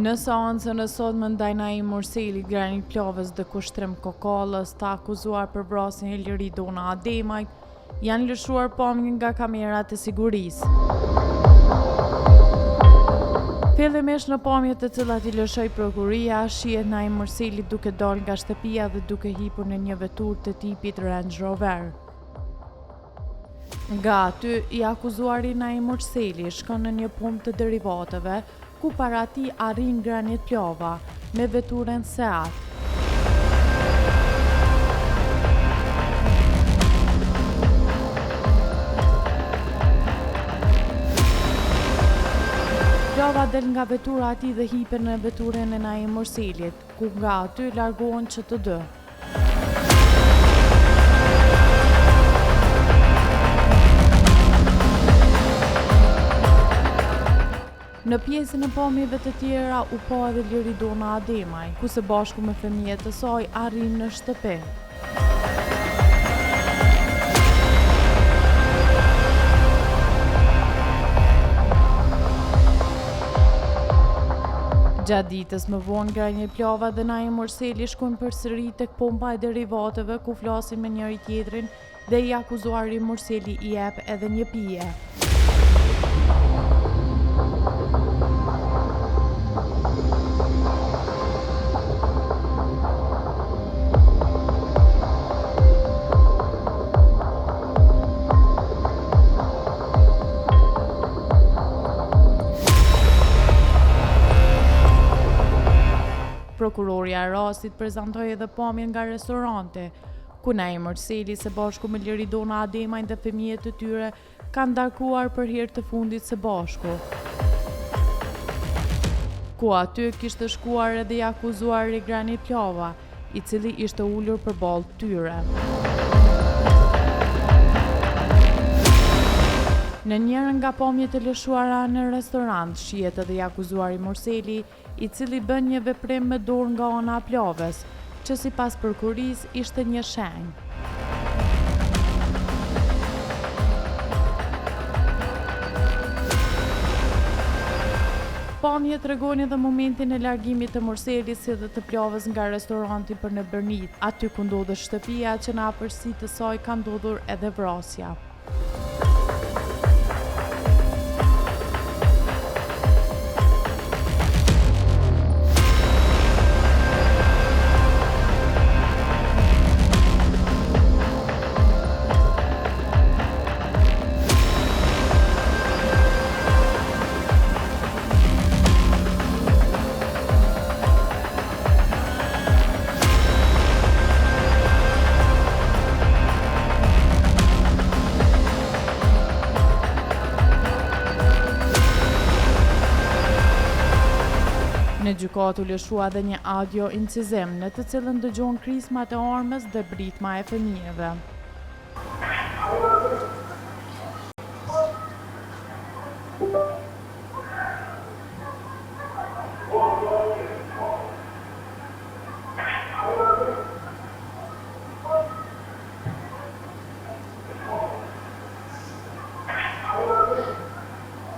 Në seancën e sotme ndaj Naim Murseli, Granit Plovës dhe Kushtrim Kokollës, të akuzuar për vrasjen e Liridona Ademajt, janë lëshuar pamjen nga kamerat e sigurisë. Fillimisht në pamjet të cilat i lëshoi prokuria, shihet Naim Murseli duke dalë nga shtëpia dhe duke hipur në një veturë të tipit Range Rover. Nga aty, i akuzuari Naim Murseli shkon në një punë të derivateve, ku para tij arrin Granit Plova me veturën Seat. Plova del nga vetura e tij dhe hipet në veturën e Naim Murselit, ku nga aty largohen që të dy. Në pjesën e pamjeve të tjera u pa edhe Liridona Ademaj, ku së bashku me fëmijët e saj arrin në shtëpi. Gjatë ditës më vonë, Granit Plova dhe Naim Murseli shkojnë përsëri tek pompa e derivateve ku flasin me njëri tjetrin dhe i akuzuari Murseli i jep edhe një pije. Prokuroria e rastit prezantoi edhe pamjen nga restoranti, ku Naim Murseli së bashku me Liridona Ademajt dhe fëmijët e tyre kanë ndarkuar për herë të fundit së bashku. Ku aty kishte shkuar edhe i akuzuari Granit Plova, i cili ishte ulur përballë tyre. Në njërën nga pamjet e lëshuara në restorant, shihet edhe i akuzuari Murseli, i cili bën një veprim me dorë nga ana e Plovës, që sipas prokurisë ishte një shenjë. Pamjet tregojnë edhe momentin e largimit të Murselit si dhe të Plovës nga restoranti për në Bernit, aty ku ndodhet shtëpia që në afërsi të saj ka ndodhur edhe vrasja. Në gjykatë u lëshua edhe një audio incizim në të cilën dëgjohen krismat e armës dhe britma e fëmijëve.